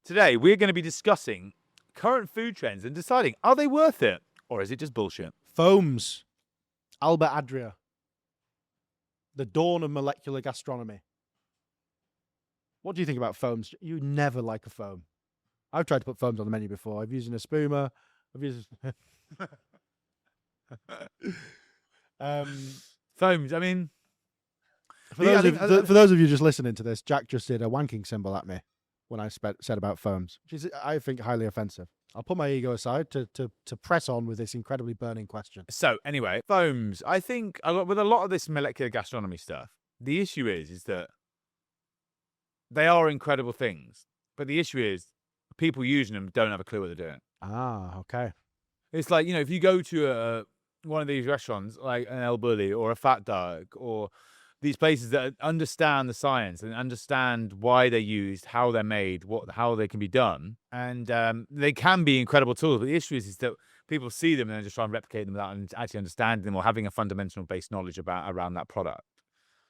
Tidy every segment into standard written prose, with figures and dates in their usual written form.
Today, we're going to be discussing current food trends and deciding, are they worth it? Or is it just bullshit? Foams. Albert Adria. The dawn of molecular gastronomy. What do you think about foams? You never like a foam. I've tried to put foams on the menu before. I've used an espuma. I've used... Foams, I mean... For those of you just listening to this, Jack just did a wanking symbol at me when I said about foams, which is, I think, highly offensive. I'll put my ego aside to press on with this incredibly burning question. So, anyway, foams. I think with a lot of this molecular gastronomy stuff, the issue is that they are incredible things. But the issue is people using them don't have a clue what they're doing. Ah, okay. It's like, if you go to one of these restaurants, like an El Bulli or a Fat Dog or these places that understand the science and understand why they're used, how they're made, how they can be done, and they can be incredible tools. But the issue is that people see them and then just try and replicate them without actually understanding them or having a fundamental base knowledge around that product.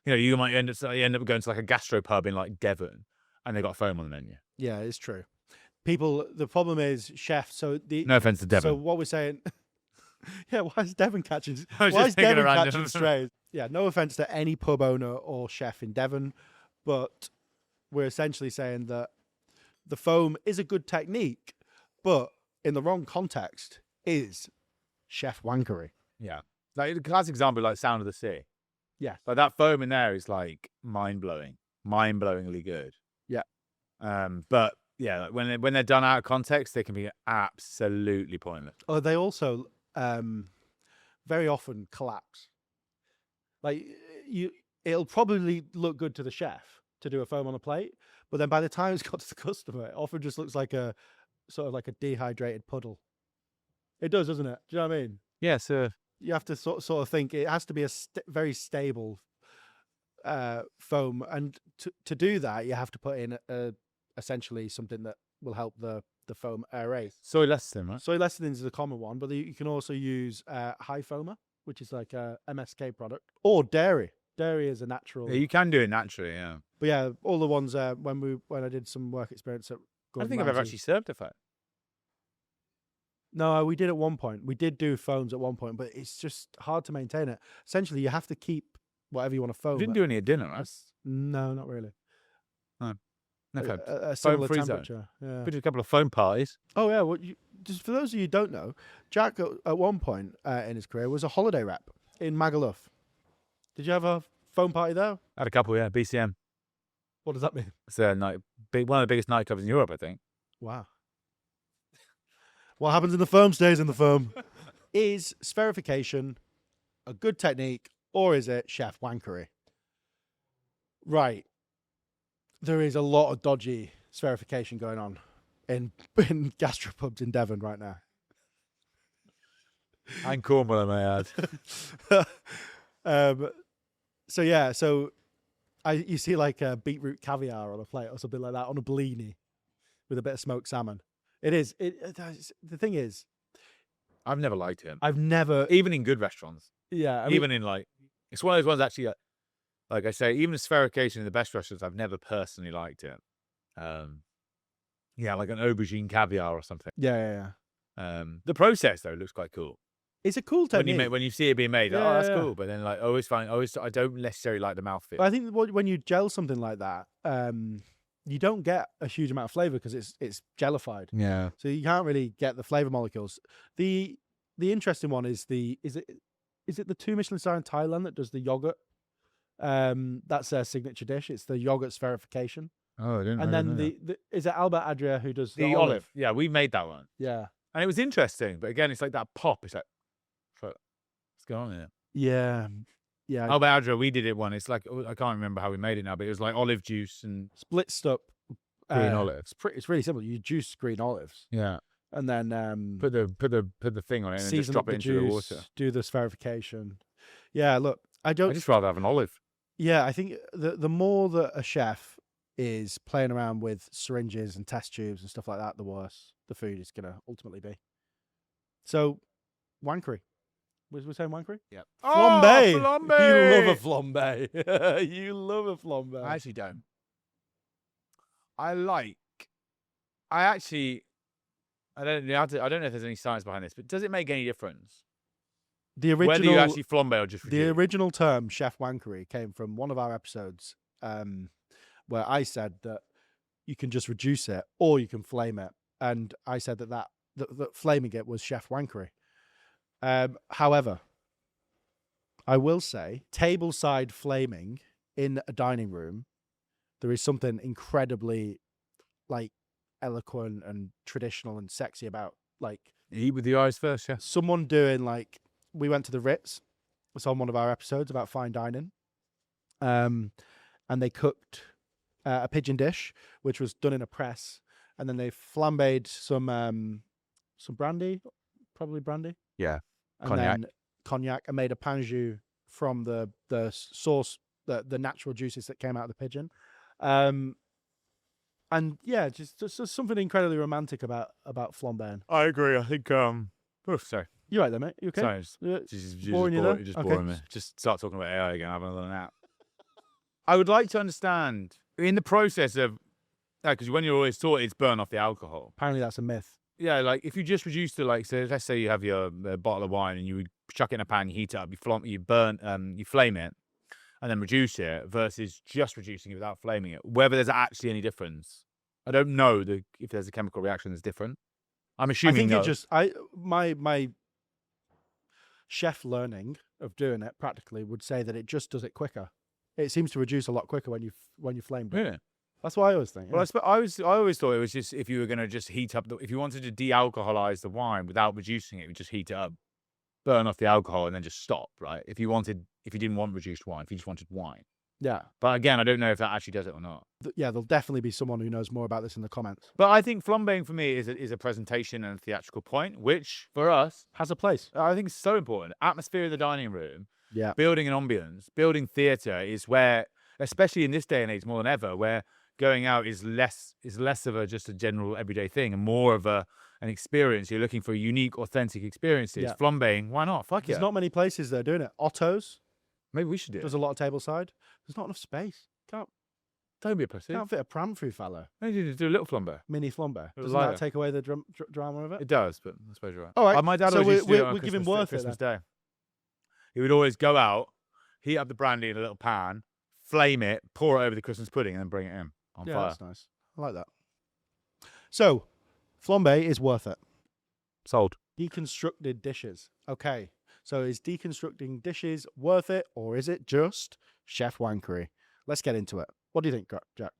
You might end up going to like a gastropub in like Devon, and they got foam on the menu. Yeah, it's true. The problem is chefs. No offense to Devon. So what we're saying, yeah, why is Devon catching strays? Yeah, no offense to any pub owner or chef in Devon, but we're essentially saying that the foam is a good technique, but in the wrong context is chef wankery. Yeah, like the classic example, like Sound of the Sea. Yeah, like that foam in there is like mind-blowingly good. Yeah, but yeah, when they're done out of context, they can be absolutely pointless. Oh, they also very often collapse. Like it'll probably look good to the chef to do a foam on a plate, but then by the time it's got to the customer, it often just looks like a sort of like a dehydrated puddle. It does, doesn't it? Do you know what I mean? Yeah, so you have to sort of think it has to be a very stable foam, and to do that, you have to put in essentially something that will help the foam aerate. Soy lecithin, right? Soy lecithin is the common one, but you can also use high foamer, which is like a MSK product, or dairy. Dairy is a natural. Yeah, you can do it naturally, yeah. But yeah, all the ones when I did some work experience at Gordon I don't think I've ever actually served a foam. No, we did at one point. We did do foams at one point, but it's just hard to maintain it. Essentially, you have to keep whatever you want to foam. You didn't do any at dinner, right? No, not really. No. Okay. A similar temperature. Yeah. We did a couple of foam parties. Oh yeah. Well, just for those of you who don't know, Jack at one point in his career was a holiday rep in Magaluf. Did you have a foam party there? I had a couple, yeah. BCM. What does that mean? It's one of the biggest nightclubs in Europe, I think. Wow. What happens in the foam stays in the foam. Is spherification a good technique, or is it chef wankery? Right. There is a lot of dodgy spherification going on in gastropubs in Devon right now. And Cornwall, I may add. So you see like a beetroot caviar on a plate or something like that on a bellini with a bit of smoked salmon. The thing is, I've never liked it. Even in good restaurants. Yeah. It's one of those ones actually, like I say, even spherification in the best restaurants, I've never personally liked it. Yeah, like an aubergine caviar or something. Yeah. The process though looks quite cool. It's a cool technique. When you see it being made, that's cool. But then like, I don't necessarily like the mouthfeel. I think when you gel something like that, you don't get a huge amount of flavor because it's jellified. Yeah. So you can't really get the flavor molecules. The interesting one is is it the 2 Michelin star in Thailand that does the yogurt? That's their signature dish. It's the yogurt spherification. Oh, I didn't. And then is it Albert Adria who does the olive? Yeah, we made that one. Yeah. And it was interesting, but again, it's like that pop. It's like, what's going on here? Yeah. Yeah. Albert Adria, we did it one. It's like, I can't remember how we made it now, but it was like olive juice and splitzed up green olives. It's really simple. You juice green olives. Yeah. And then put the thing on it and just drop it into the water. Do the spherification. Yeah, look, I just rather have an olive. Yeah, I think the more that a chef is playing around with syringes and test tubes and stuff like that, the worse the food is going to ultimately be. So, wankery. We're saying wankery? Yeah. Flambé. Flambé. You love a flambé. You love a flambé. I actually don't. I like I don't know. I don't know if there's any science behind this, but does it make any difference The whether you original, actually flambe or just the reduce? original term chef wankery came from one of our episodes, where I said that you can just reduce it or you can flame it, and I said that flaming it was chef wankery. However, I will say, tableside flaming in a dining room, there is something incredibly like eloquent and traditional and sexy about like You eat with your eyes first, yeah. someone doing like, we went to the Ritz. It's on one of our episodes about fine dining. And they cooked a pigeon dish, which was done in a press, and then they flambéed some brandy, probably brandy. Yeah. And Cognac. then cognac, and made a pain jus from the sauce, the natural juices that came out of the pigeon. And yeah, just something incredibly romantic about flambeing. I agree. I think sorry. You right there, mate? You okay? Sorry, Yeah. boring there? You're just Okay. boring me. Just start talking about AI again. Having another nap. I would like to understand in the process of, because when you're always taught it's burn off the alcohol. Apparently, that's a myth. Yeah, like if you just reduce to like, so let's say you have your bottle of wine and you would chuck it in a pan, you heat it up, you flame it, and then reduce it versus just reducing it without flaming it. Whether there's actually any difference, I don't know if there's a chemical reaction that's different. I'm assuming I think my chef learning of doing it practically would say that it just does it quicker. It seems to reduce a lot quicker when you flame it. Really? That's what I always think. Well, I always thought it was just if you were going to just heat up if you wanted to de-alcoholize the wine without reducing it, you just heat it up, burn off the alcohol, and then just stop. Right? If you didn't want reduced wine, if you just wanted wine. Yeah. But again, I don't know if that actually does it or not. Yeah, there'll definitely be someone who knows more about this in the comments. But I think flambeing for me is a presentation and a theatrical point, which for us Has a place. I think is so important. Atmosphere of the dining room, Yeah. building an ambience, building theatre is where, especially in this day and age more than ever, where going out is less of just a general everyday thing and more of an experience. You're looking for unique, authentic experiences. Yeah. Flambeing, why not? Fuck There's yeah. not many places that are doing it. Otto's Maybe we should do it. does a lot of tableside. There's not enough space. Don't be a pussy. Can't fit a pram through fella. Maybe you just do a little flambe. Mini flambe. was Doesn't lighter. that take away the drama of it? It does, but I suppose you're right. All right, My dad so always used to do it on we're giving Christmas, worth it Christmas Day. He would always go out, heat up the brandy in a little pan, flame it, pour it over the Christmas pudding, and then bring it in on Yeah, fire. that's nice. I like that. So, flambe is worth it. Sold. Deconstructed dishes. Okay. So is deconstructing dishes worth it, or is it just chef wankery? Let's get into it. What do you think, Jack?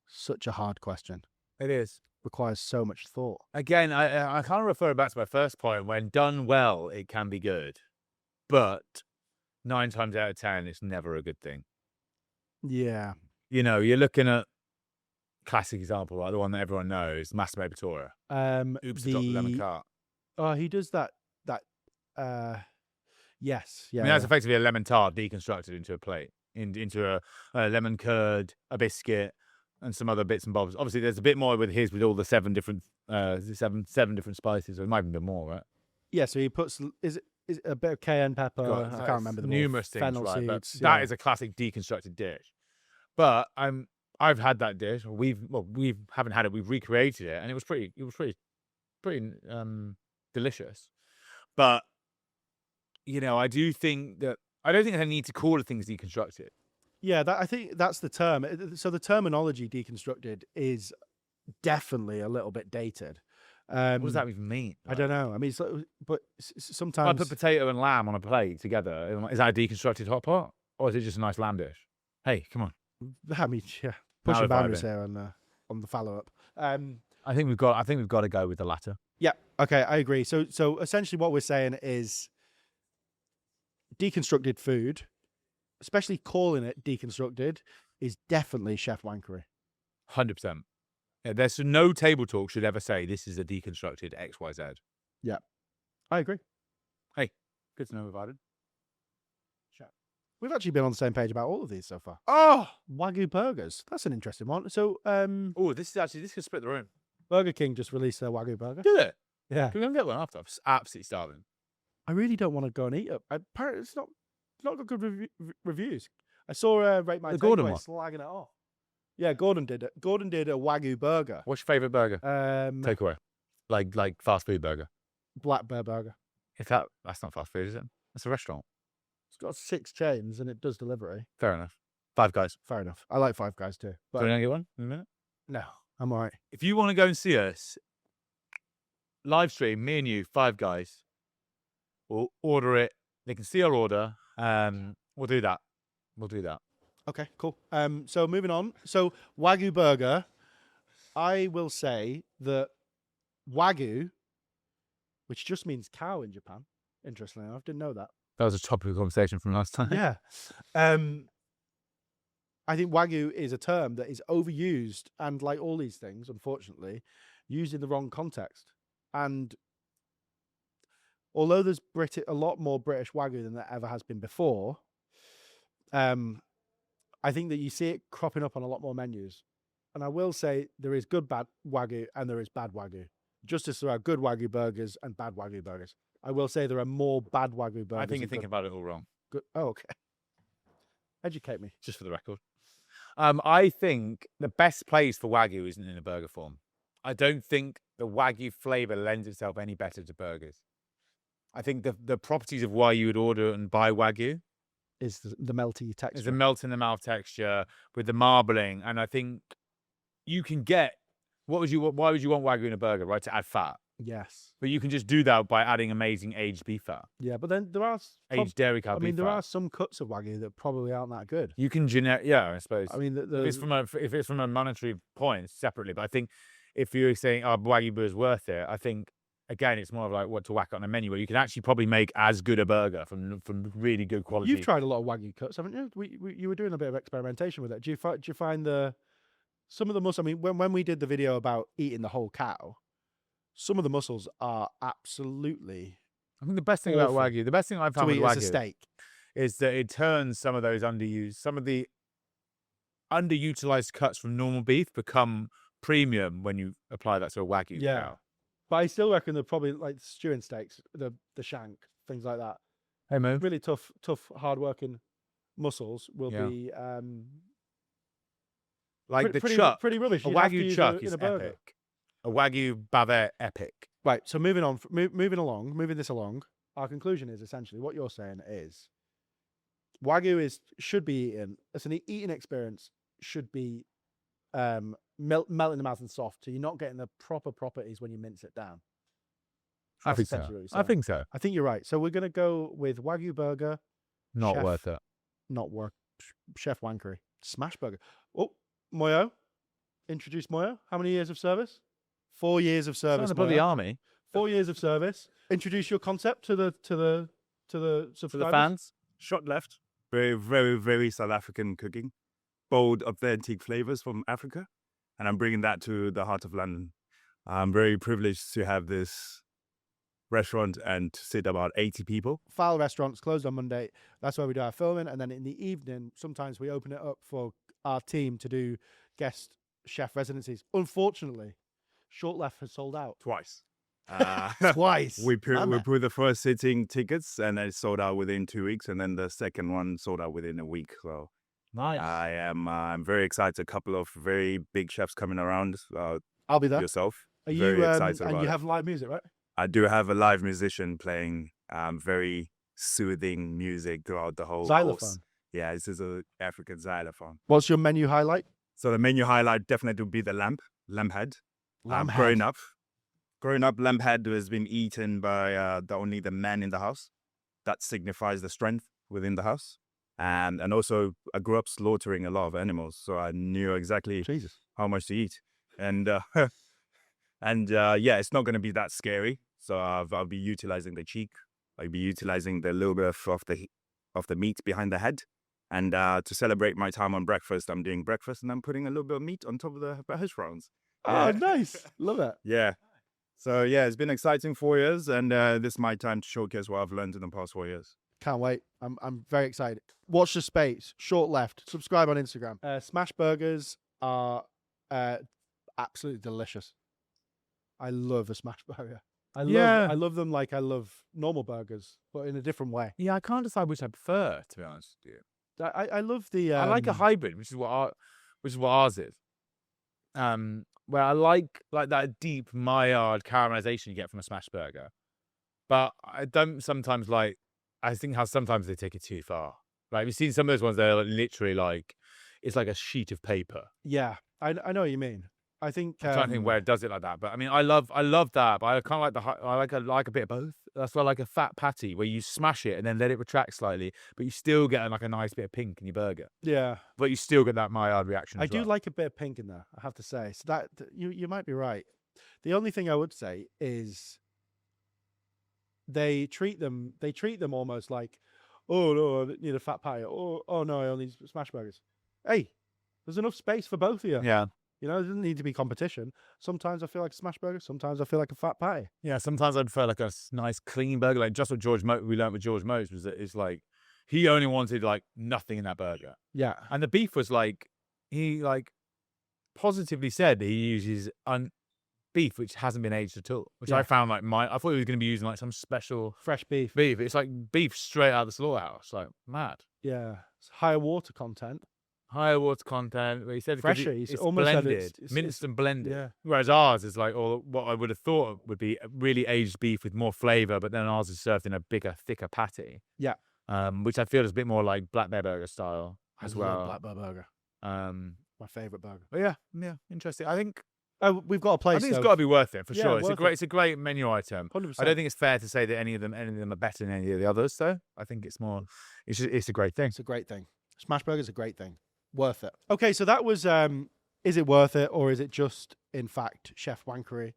Such a hard question. It is. Requires so much thought. Again, I kind of refer back to my first point. When done well, it can be good. But 9 times out of 10, it's never a good thing. Yeah. You know, you're looking at classic example, like the one that everyone knows, Massimo Bottura. Oops, I dropped the lemon cart. Oh, he does that. Yes. Yeah. I mean, that's effectively a lemon tart deconstructed into a plate, into a lemon curd, a biscuit, and some other bits and bobs. Obviously, there's a bit more with his, with all the 7 different spices, or it might even be more, right? Yeah. So he puts is it a bit of cayenne pepper. God, I can't remember the numerous things, fennel right? But seeds. that is a classic deconstructed dish. But I've had that dish. We haven't had it. We've recreated it, and it was pretty delicious. But you know, I don't think I need to call the things deconstructed. Yeah, I think that's the term. So the terminology deconstructed is definitely a little bit dated. What does that even mean? I don't know. I mean, but I sometimes put potato and lamb on a plate together. Is that a deconstructed hot pot, or is it just a nice lamb dish? Hey, come on. I mean, yeah, Now pushing we're boundaries vibing. here on the follow up. I think we've got to go with the latter. Yeah. Okay, I agree. So essentially, what we're saying is deconstructed food, especially calling it deconstructed, is definitely chef wankery. 100%. Yeah, there's no table talk should ever say this is a deconstructed XYZ. Yeah, I agree. Hey, good to know we've added. We've actually been on the same page about all of these so far. Oh, Wagyu burgers. That's an interesting one. So, this could split the room. Burger King just released their Wagyu burger. Did it? Yeah. Can we go and get one after? I'm absolutely starving. I really don't want to go and eat it. Apparently, it's not got good reviews. I saw Rate My The Gordon Takeaway one. slagging it off. Yeah, Gordon did it. Gordon did a Wagyu burger. What's your favorite burger? Um, Takeaway, like fast food burger. Black Bear Burger. If that's not fast food, is it? That's a restaurant. It's got 6 chains and it does delivery. Fair enough. Five Guys. Fair enough. I like Five Guys too. Do But you want to get one in a minute? no, I'm all right. If you want to go and see us live stream, me and you, Five Guys, we'll order it. They can see our order. We'll do that. We'll do that. Okay, cool. So moving on. So Wagyu burger, I will say that Wagyu, which just means cow in Japan, interestingly enough, didn't know that. That was a topic of conversation from last time. Yeah. I think Wagyu is a term that is overused and, like all these things, unfortunately, used in the wrong context. And although there's a lot more British Wagyu than there ever has been before, I think that you see it cropping up on a lot more menus. And I will say there is good bad Wagyu and there is bad Wagyu. Just as there are good Wagyu burgers and bad Wagyu burgers. I will say there are more bad Wagyu burgers. I think you're than thinking about it all wrong. good. Oh, okay. Educate me. Just for the record. I think the best place for Wagyu isn't in a burger form. I don't think the Wagyu flavor lends itself any better to burgers. I think the properties of why you would order and buy Wagyu Is the melty texture. is the melt in the mouth texture with the marbling. And I think you can get, why would you want Wagyu in a burger, right? To add fat. Yes. But you can just do that by adding amazing aged beef fat. Yeah, but then there are Aged dairy cow I beef mean, there fat. are some cuts of Wagyu that probably aren't that good. You can I suppose. I mean, if it's from a monetary point separately, but I think if you're saying, oh, Wagyu burger is worth it, I think, again, it's more of like what to whack on a menu where you can actually probably make as good a burger from really good quality. You've tried a lot of Wagyu cuts, haven't you? You were doing a bit of experimentation with it. Do you find some of the muscle? I mean, when we did the video about eating the whole cow, some of the muscles are absolutely I think the best thing about awful Wagyu, the best thing I've found to with eat as a Wagyu steak. is that it turns some of the underutilized cuts from normal beef become premium when you apply that to a Wagyu cow. But I still reckon they're probably like stewing steaks, the shank, things like that. Hey, Mo. Really tough, hard-working muscles will be Like pretty, the chuck. pretty rubbish. A You'd have to Wagyu use chuck in is a burger. epic. A Wagyu bavette epic. Right. So moving this along. Our conclusion is essentially what you're saying is Wagyu should be eaten. It's an eating experience. Should be melt in the mouth and soft. So you're not getting the proper properties when you mince it down. I That's think so. essentially what you're I saying. think so. I think you're right. So we're gonna go with Wagyu burger. Not Chef- worth it. Not work. Chef Wankery. Smash burger. Oh, Moyo. Introduce Moyo. How many years of service? 4 years of service. Above the Moyo. army 4 years of service. Introduce your concept to the subscribers. for the fans. Shot left. Very, very, very South African cooking. Bold, authentic flavors from Africa. And I'm bringing that to the heart of London. I'm very privileged to have this restaurant and to sit about 80 people. Fowl restaurants closed on Monday. That's where we do our filming. And then in the evening, sometimes we open it up for our team to do guest chef residencies. Unfortunately, Short Left has sold out. Twice. Twice. We put Mamma. the first sitting tickets and it sold out within 2 weeks. And then the second one sold out within a week. So Nice. I'm very excited. A couple of very big chefs coming around. I'll be there. Yourself. Are you? Very excited And about you it. have live music, right? I do have a live musician playing very soothing music throughout the whole Xylophone. course. Yeah, this is an African xylophone. What's your menu highlight? So the menu highlight definitely would be the lamb head. Lamb head. Growing up, lamb head has been eaten by only the man in the house. That signifies the strength within the house. And also, I grew up slaughtering a lot of animals, so I knew exactly Jesus. how much to eat. And yeah, it's not going to be that scary. So I'll be utilizing the cheek. I'll be utilizing the little bit of the meat behind the head. And to celebrate my time on breakfast, I'm doing breakfast and I'm putting a little bit of meat on top of the hash browns. Oh, nice. Love it. Yeah. So yeah, it's been exciting 4 years, and this is my time to showcase what I've learned in the past 4 years. Can't wait. I'm very excited. Watch the space. Short Left. Subscribe on Instagram. Smash burgers are absolutely delicious. I love a smash burger. I love them like I love normal burgers, but in a different way. Yeah, I can't decide which I prefer, to be honest with you. I love the. I like a hybrid, which which is what ours is. Where I like that deep Maillard caramelization you get from a smash burger, but I don't sometimes like. I think how sometimes they take it too far. Like, you've seen some of those ones that are literally like it's like a sheet of paper. Yeah, I know what you mean. I think I'm trying to think where it does it like that, but I mean, I love that, but I kind of like I like a bit of both. That's why I like a fat patty where you smash it and then let it retract slightly, but you still get like a nice bit of pink in your burger, yeah, but you still get that Maillard reaction. I as do well. like a bit of pink in there, I have to say. So that you might be right. The only thing I would say is they treat them almost like, oh no, I need a fat pie. Oh no, I only smash burgers. Hey, there's enough space for both of you. Yeah. You know, there doesn't need to be competition. Sometimes I feel like a smash burger. Sometimes I feel like a fat pie. Yeah, sometimes I prefer like a nice clean burger. Like just what we learned with George Mose was that it's like he only wanted like nothing in that burger, Yeah, and the beef was like he like positively said he uses beef which hasn't been aged at all, which Yeah. I found like I thought he was going to be using like some special fresh beef. beef. It's like beef straight out of the slaughterhouse, like mad. Yeah, it's higher water content. Higher water content. Where he said 'cause Fresher, he's it's almost said blended, it's- minced and blended. yeah. Whereas ours is like what I would have thought would be really aged beef with more flavor, but then ours is served in a bigger, thicker patty. Yeah. Which I feel is a bit more like black bear burger style I as love well. Black Bear Burger, my favorite burger. But yeah, interesting. I think We've got a place. I think it's got to be worth it for Yeah, sure. worth it. It's a great menu item. 100%. I don't think it's fair to say that any of them are better than any of the others, though. I think it's more. It's a great thing. It's a great thing. Smash burger's a great thing. Worth it. Okay, so that was is it worth it or is it just in fact chef wankery?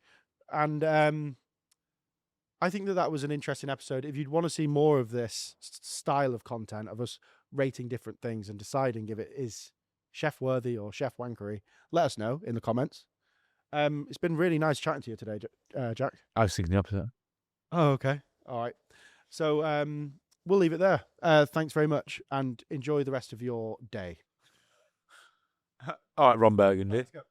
And I think that was an interesting episode. If you'd want to see more of this style of content of us rating different things and deciding if it is chef worthy or chef wankery, let us know in the comments. It's been really nice chatting to you today, Jack. I was thinking the opposite. Oh, okay. All right. So we'll leave it there. Thanks very much and enjoy the rest of your day. All right, Ron Burgundy. Let's go.